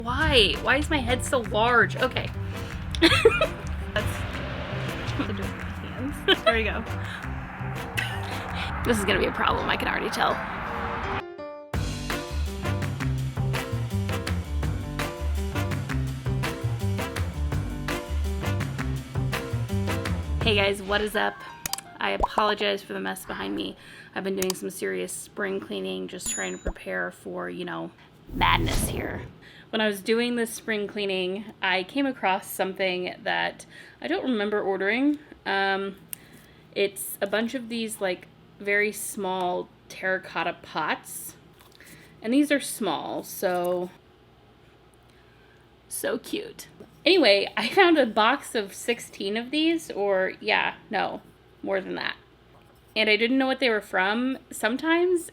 Why? Why is my head so large? Okay. That's what to do with my hands. There we go. This is gonna be a problem, I can already tell. Hey guys, what is up? I apologize for the mess behind me. I've been doing some serious spring cleaning, just trying to prepare for, you know, madness here. When I was doing this spring cleaning, I came across something that I don't remember ordering. It's a bunch of these like very small terracotta pots. And these are small, so cute. Anyway, I found a box of 16 of these, or yeah, no, more than that. And I didn't know what they were from. Sometimes,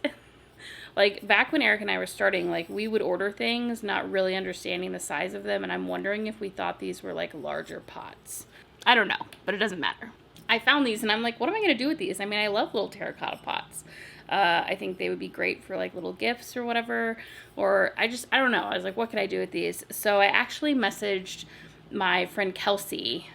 like back when Eric and I were starting, like we would order things not really understanding the size of them, and I'm wondering if we thought these were like larger pots. I don't know, but it doesn't matter. I found these and I'm like, what am I going to do with these? I mean, I love little terracotta pots. I think they would be great for like little gifts or whatever, or I don't know. I was like, what could I do with these? So I actually messaged my friend Kelsey.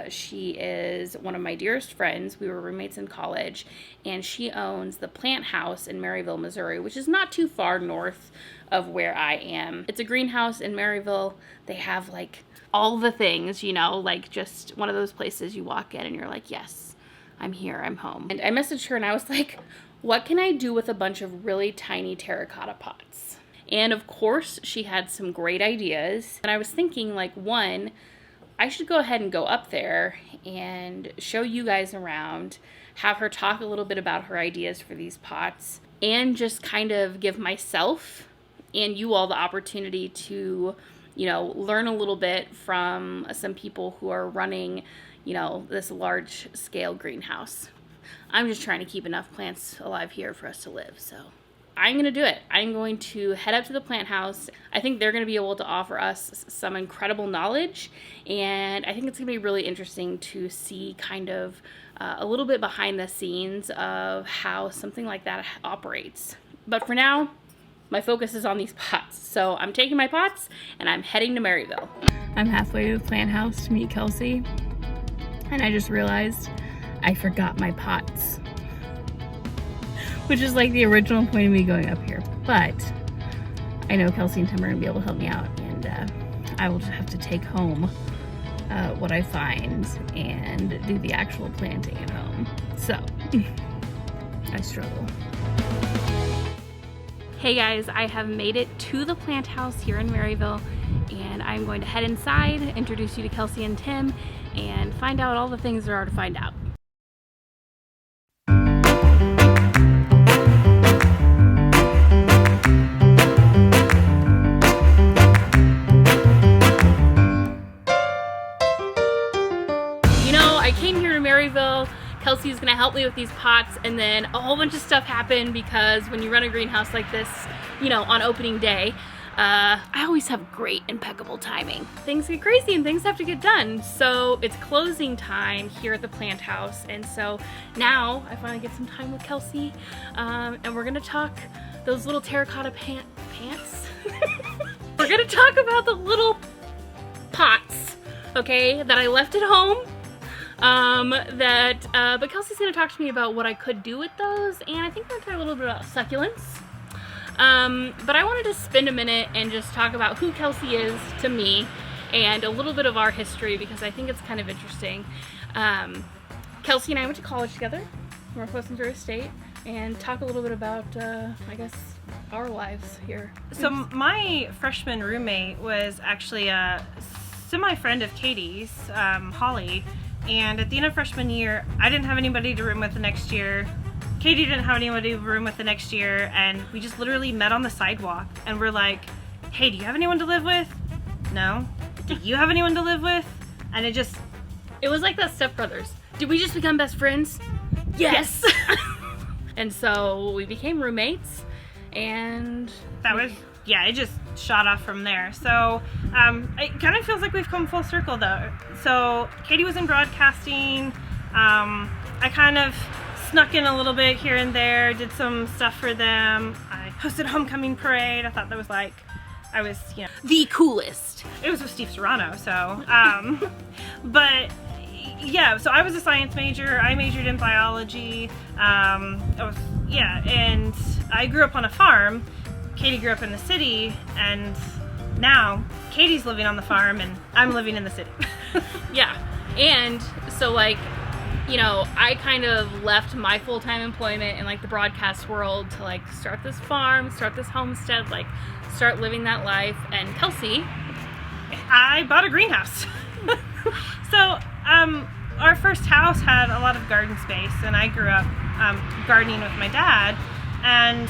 She is one of my dearest friends. We were roommates in college, and she owns the Plant House in Maryville, Missouri, which is not too far north of where I am. It's a greenhouse in Maryville. They have like all the things, you know, like just one of those places you walk in and you're like, yes, I'm here, I'm home. And I messaged her and I was like, what can I do with a bunch of really tiny terracotta pots? And of course, she had some great ideas. And I was thinking, like, one, I should go ahead and go up there and show you guys around, have her talk a little bit about her ideas for these pots, and just kind of give myself and you all the opportunity to, you know, learn a little bit from some people who are running, you know, this large scale greenhouse. I'm just trying to keep enough plants alive here for us to live, so I'm going to do it. I'm going to head up to the plant house. I think they're going to be able to offer us some incredible knowledge, and I think it's going to be really interesting to see kind of a little bit behind the scenes of how something like that operates. But for now, my focus is on these pots. So I'm taking my pots and I'm heading to Maryville. I'm halfway to the plant house to meet Kelsey, and I just realized I forgot my pots, which is like the original point of me going up here. But I know Kelsey and Tim are gonna be able to help me out, and I will just have to take home what I find and do the actual planting at home. So I struggle. Hey guys, I have made it to the plant house here in Maryville, and I'm going to head inside, introduce you to Kelsey and Tim, and find out all the things there are to find out. I came here to Maryville. Kelsey's gonna help me with these pots, and then a whole bunch of stuff happened because when you run a greenhouse like this, you know, on opening day, I always have great, impeccable timing. Things get crazy and things have to get done. So it's closing time here at the plant house, and so now I finally get some time with Kelsey, and we're gonna talk those little terracotta pants. We're gonna talk about the little pots, okay, that I left at home. But Kelsey's gonna talk to me about what I could do with those, and I think we're gonna talk a little bit about succulents. But I wanted to spend a minute and just talk about who Kelsey is to me and a little bit of our history, because I think it's kind of interesting. Kelsey and I went to college together, Northwest Missouri State, and talk a little bit about, I guess, our lives here. So my freshman roommate was actually a semi-friend of Katie's, Holly. And at the end of freshman year, I didn't have anybody to room with the next year. Katie didn't have anybody to room with the next year, and we just literally met on the sidewalk, and we're like, hey, do you have anyone to live with? No. Do you have anyone to live with? And it was like that Step Brothers. Did we just become best friends? Yes. And so we became roommates, and that was, yeah, it just shot off from there. So it kind of feels like we've come full circle though. So Katie was in broadcasting. I kind of snuck in a little bit here and there, did some stuff for them. I hosted a homecoming parade. I thought that was like I was, The coolest. it was with Steve Serrano, so, but yeah, so I was a science major. I majored in biology. And I grew up on a farm. Katie grew up in the city, and now Katie's living on the farm and I'm living in the city. Yeah. And so like, I kind of left my full-time employment in like the broadcast world to like start this farm, start this homestead, like start living that life. And Kelsey, I bought a greenhouse. So, our first house had a lot of garden space, and I grew up gardening with my dad, and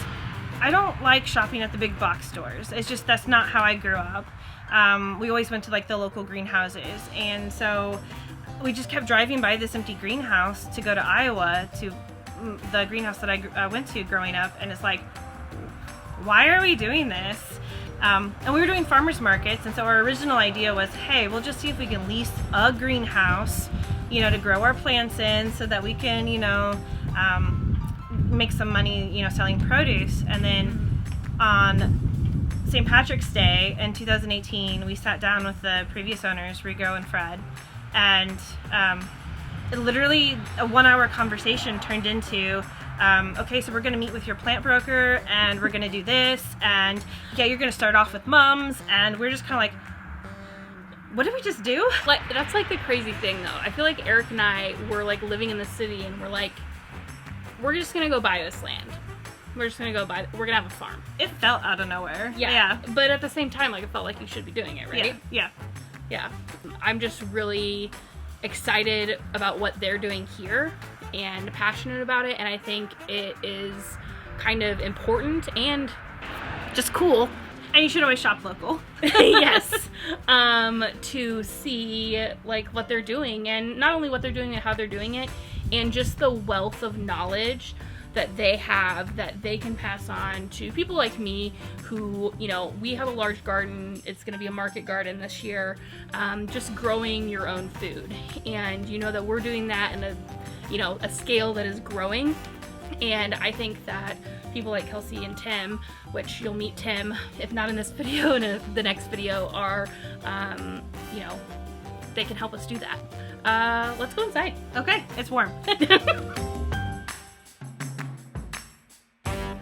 I don't like shopping at the big box stores. It's just, that's not how I grew up. We always went to like the local greenhouses, and so we just kept driving by this empty greenhouse to go to Iowa, to the greenhouse that I went to growing up, and it's like, why are we doing this? And we were doing farmers markets, and so our original idea was, hey, we'll just see if we can lease a greenhouse, to grow our plants in so that we can, make some money, selling produce. And then on St. Patrick's Day in 2018, we sat down with the previous owners, Rigo and Fred, and literally a 1-hour conversation turned into, okay, so we're going to meet with your plant broker, and we're going to do this, and yeah, you're going to start off with mums, and we're just kind of like, what did we just do? like, that's like the crazy thing though. I feel like Eric and I were like living in the city, and we're like, we're just going to go buy this land. We're just going to we're going to have a farm. It felt out of nowhere. Yeah. But at the same time, like, it felt like you should be doing it, right? Yeah. I'm just really excited about what they're doing here and passionate about it, and I think it is kind of important and just cool. And you should always shop local. Yes. To see like what they're doing, and not only what they're doing and how they're doing it, and just the wealth of knowledge that they have that they can pass on to people like me who, we have a large garden. It's going to be a market garden this year. Just growing your own food, and that we're doing that in a scale that is growing. And I think that people like Kelsey and Tim, which you'll meet Tim, if not in this video, in the next video, are, they can help us do that. Let's go inside. Okay, it's warm.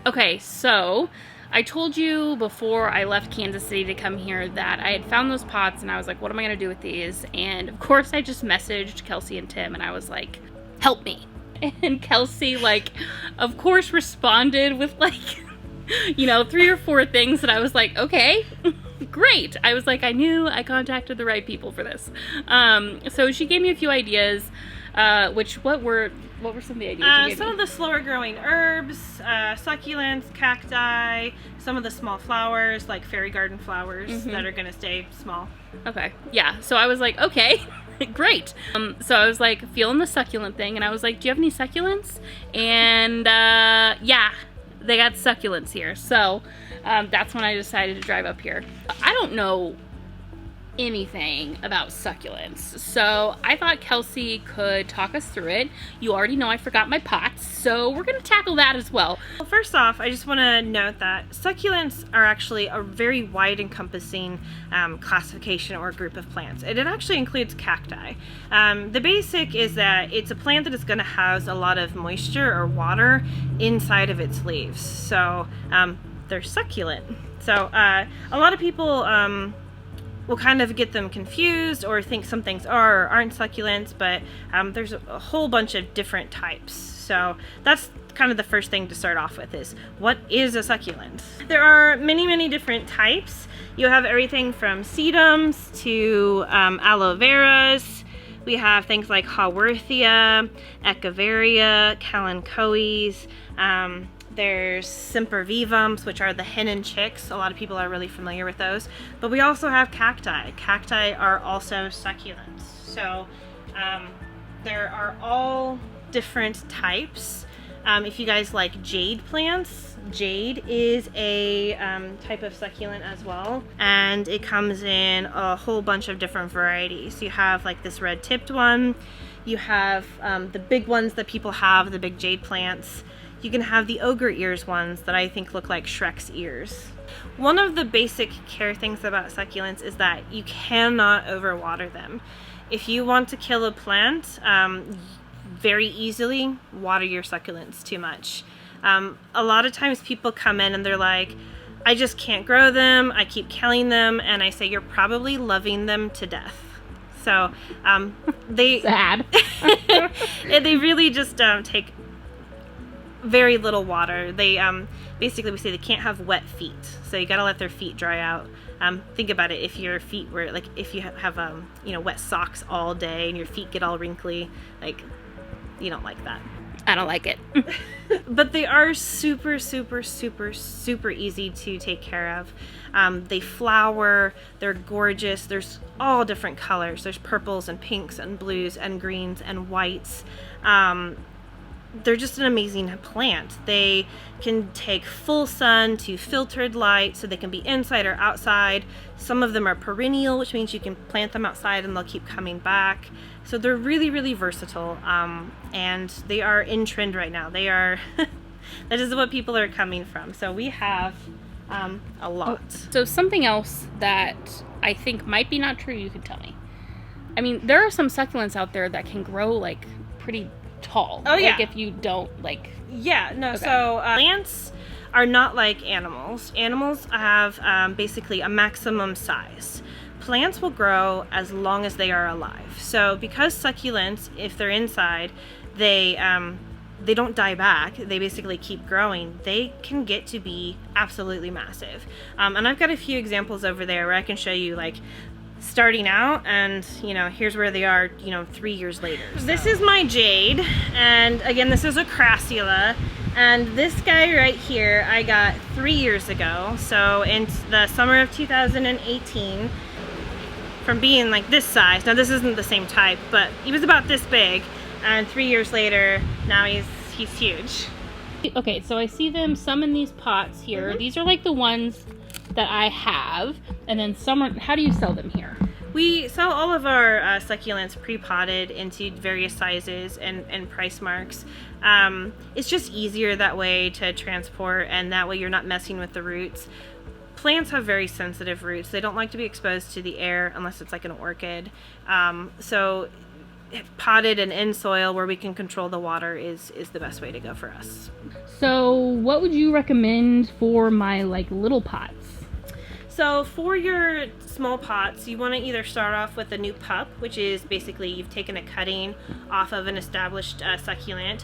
Okay, so I told you before I left Kansas City to come here that I had found those pots, and I was like, what am I going to do with these? And of course I just messaged Kelsey and Tim, and I was like, help me. And Kelsey, like, of course responded with like, 3 or 4 things that I was like, okay, great. I was like, I knew I contacted the right people for this. So she gave me a few ideas, what were some of the ideas you gave some me? of the slower growing herbs, succulents, cacti, some of the small flowers, like fairy garden flowers that are going to stay small. Okay. Yeah. So I was like, okay, great. So I was like feeling the succulent thing, and I was like, do you have any succulents? And yeah, they got succulents here. So that's when I decided to drive up here. I don't know anything about succulents, so I thought Kelsey could talk us through it. You already know I forgot my pots, so we're gonna tackle that as well. Well, first off, I just want to note that succulents are actually a very wide encompassing classification or group of plants, and it actually includes cacti. The basic is that it's a plant that is going to house a lot of moisture or water inside of its leaves, so they're succulent. So a lot of people will kind of get them confused or think some things are or aren't succulents, but there's a whole bunch of different types. So that's kind of the first thing to start off with, is what is a succulent? There are many different types. You have everything from sedums to aloe veras. We have things like Haworthia, Echeveria, Kalanchoes. There's sempervivums, which are the hen and chicks. A lot of people are really familiar with those. But we also have cacti. Cacti are also succulents. So there are all different types. If you guys like jade plants, jade is a type of succulent as well. And it comes in a whole bunch of different varieties. You have like this red-tipped one. You have the big ones that people have, the big jade plants. You can have the ogre ears ones that I think look like Shrek's ears. One of the basic care things about succulents is that you cannot overwater them. If you want to kill a plant, very easily water your succulents too much. A lot of times people come in and they're like, I just can't grow them, I keep killing them, and I say, you're probably loving them to death. So they Sad. they really just take very little water. They basically, we say they can't have wet feet, so you got to let their feet dry out. Think about it, if your feet were like, if you have wet socks all day and your feet get all wrinkly, like, you don't like that. I don't like it. But they are super, super, super, super easy to take care of. They flower, they're gorgeous, there's all different colors. There's purples and pinks and blues and greens and whites. They're just an amazing plant. They can take full sun to filtered light, so they can be inside or outside. Some of them are perennial, which means you can plant them outside and they'll keep coming back. So they're really, really versatile, and they are in trend right now. They are, that is what people are coming from. So we have a lot. So something else that I think might be not true, you can tell me. I mean, there are some succulents out there that can grow like pretty tall. Oh yeah. Like if you don't like. Yeah, no, Okay. so plants are not like animals. Animals have basically a maximum size. Plants will grow as long as they are alive. So because succulents, if they're inside, they don't die back. They basically keep growing. They can get to be absolutely massive. And I've got a few examples over there where I can show you like starting out, and here's where they are 3 years later. So. This is my jade, and again, this is a crassula, and this guy right here I got 3 years ago. So in the summer of 2018, from being like this size, now this isn't the same type, but he was about this big, and 3 years later now he's huge. Okay, so I see them some in these pots here. Mm-hmm. These are like the ones that I have, and then some are, how do you sell them here? We sell all of our succulents pre-potted into various sizes and price marks. It's just easier that way to transport, and that way you're not messing with the roots. Plants have very sensitive roots. They don't like to be exposed to the air unless it's like an orchid. So potted and in soil where we can control the water is the best way to go for us. So what would you recommend for my like little pots? So for your small pots, you want to either start off with a new pup, which is basically you've taken a cutting off of an established succulent,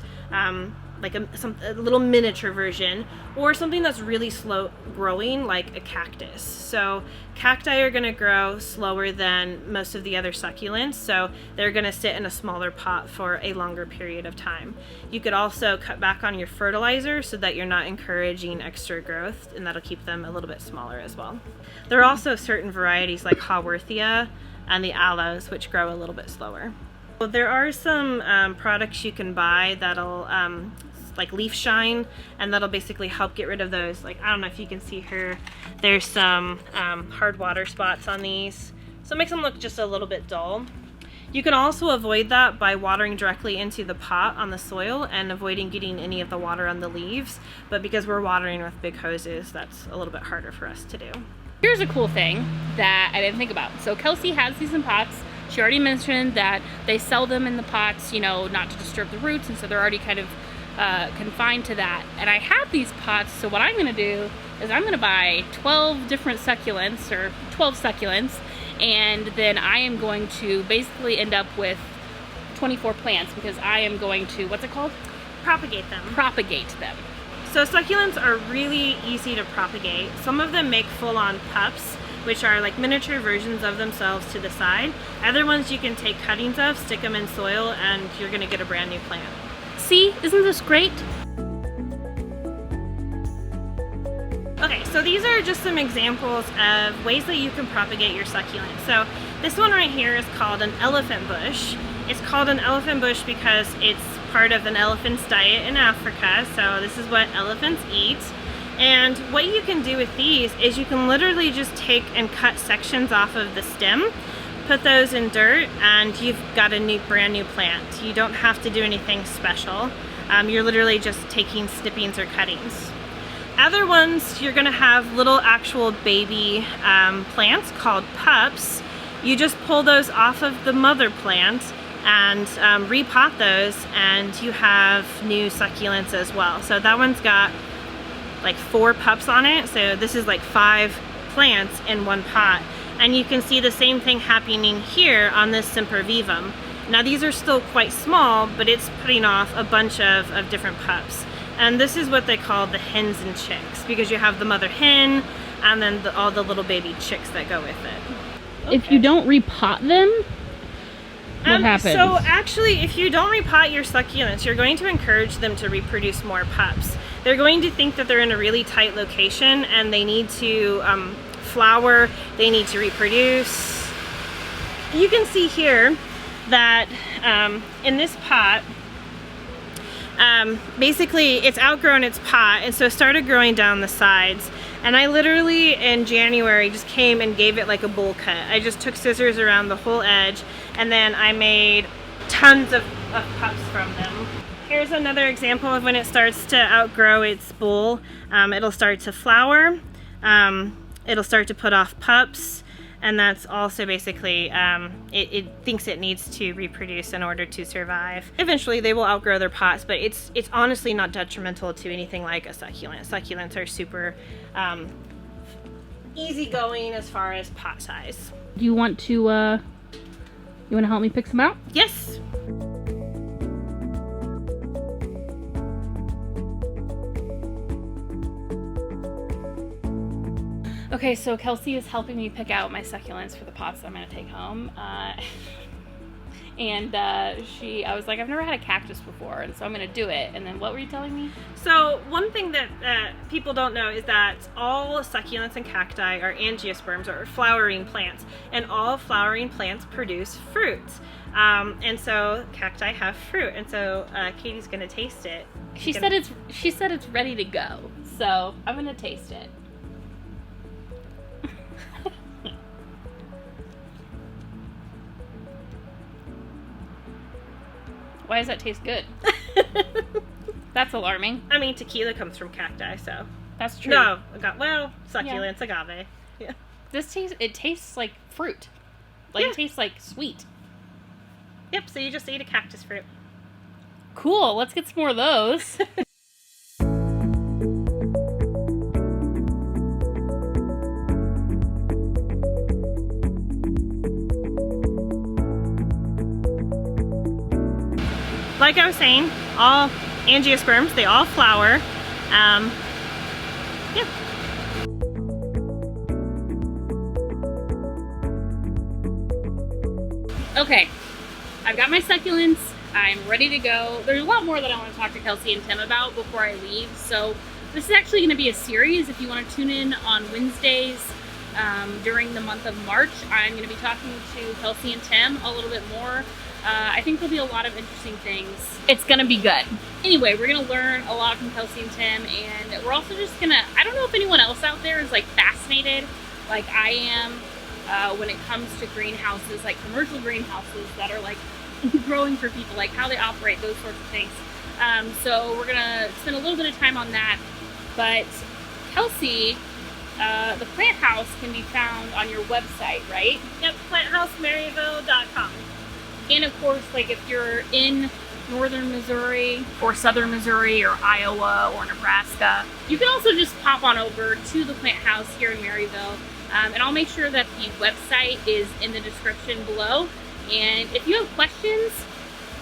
like a little miniature version, or something that's really slow growing, like a cactus. So cacti are going to grow slower than most of the other succulents, so they're going to sit in a smaller pot for a longer period of time. You could also cut back on your fertilizer so that you're not encouraging extra growth, and that'll keep them a little bit smaller as well. There are also certain varieties like Haworthia and the aloes, which grow a little bit slower. So there are some products you can buy that'll like leaf shine, and that'll basically help get rid of those, like, I don't know if you can see here, there's some hard water spots on these, so it makes them look just a little bit dull. You can also avoid that by watering directly into the pot on the soil and avoiding getting any of the water on the leaves, but because we're watering with big hoses, that's a little bit harder for us to do. Here's a cool thing that I didn't think about. So Kelsey has these in pots. She already mentioned that they sell them in the pots, not to disturb the roots, and so they're already kind of confined to that. And I have these pots, so what I'm going to do is I'm going to buy 12 different succulents, or 12 succulents, and then I am going to basically end up with 24 plants, because I am going to, what's it called? Propagate them. Propagate them. So succulents are really easy to propagate. Some of them make full-on pups, which are like miniature versions of themselves to the side. Other ones you can take cuttings of, stick them in soil, and you're going to get a brand new plant. See, isn't this great? Okay, so these are just some examples of ways that you can propagate your succulent. So this one right here is called an elephant bush. It's called an elephant bush because it's part of an elephant's diet in Africa, so this is what elephants eat. And what you can do with these is you can literally just take and cut sections off of the stem, put those in dirt, and you've got a brand new plant. You don't have to do anything special. You're literally just taking snippings or cuttings. Other ones, you're gonna have little actual baby plants called pups. You just pull those off of the mother plant and repot those, and you have new succulents as well. So that one's got like 4 pups on it. So this is like 5 plants in one pot. And you can see the same thing happening here on this Sempervivum. Now these are still quite small, but it's putting off a bunch of different pups. And this is what they call the hens and chicks, because you have the mother hen and then all the little baby chicks that go with it. Okay. If you don't repot them, what happens? So actually, if you don't repot your succulents, you're going to encourage them to reproduce more pups. They're going to think that they're in a really tight location and they need to flower, they need to reproduce. You can see here that in this pot, basically it's outgrown its pot, and so it started growing down the sides. And I literally in January just came and gave it like a bowl cut. I just took scissors around the whole edge, and then I made tons of pups from them. Here's another example of when it starts to outgrow its bowl. It'll start to flower, it'll start to put off pups, and that's also basically, it thinks it needs to reproduce in order to survive. Eventually they will outgrow their pots, but it's honestly not detrimental to anything like a succulent. Succulents are super easygoing as far as pot size. Do you want to, help me pick some out? Yes. Okay, so Kelsey is helping me pick out my succulents for the pots that I'm going to take home. I was like, I've never had a cactus before, and so I'm going to do it. And then what were you telling me? So one thing that people don't know is that all succulents and cacti are angiosperms, or flowering plants, and all flowering plants produce fruits. And so cacti have fruit, and so Katie's going to taste it. She said it's ready to go, so I'm going to taste it. Why does that taste good? That's alarming. I mean, tequila comes from cacti, so. That's true. No, succulents, yeah. Agave. Yeah. It tastes like fruit. Like, yeah. It tastes like sweet. Yep, so you just ate a cactus fruit. Cool, let's get some more of those. Like I was saying, all angiosperms, they all flower. Yeah. Okay, I've got my succulents. I'm ready to go. There's a lot more that I want to talk to Kelsey and Tim about before I leave. So this is actually going to be a series. If you want to tune in on Wednesdays during the month of March, I'm going to be talking to Kelsey and Tim a little bit more. I think there'll be a lot of interesting things. It's gonna be good. Anyway, we're gonna learn a lot from Kelsey and Tim, and we're also just gonna, I don't know if anyone else out there is like fascinated like I am when it comes to greenhouses, like commercial greenhouses that are like growing for people, like how they operate, those sorts of things. So we're gonna spend a little bit of time on that. But Kelsey, the plant house can be found on your website, right? Yep, planthouseMaryville.com. And of course, like if you're in northern Missouri or southern Missouri or Iowa or Nebraska, you can also just pop on over to the plant house here in Maryville. And I'll make sure that the website is in the description below. And if you have questions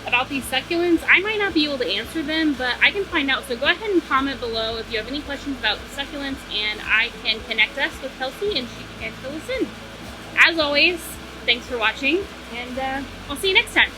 about these succulents, I might not be able to answer them, but I can find out. So go ahead and comment below if you have any questions about the succulents, and I can connect us with Kelsey and she can fill us in. As always, thanks for watching, and I'll see you next time.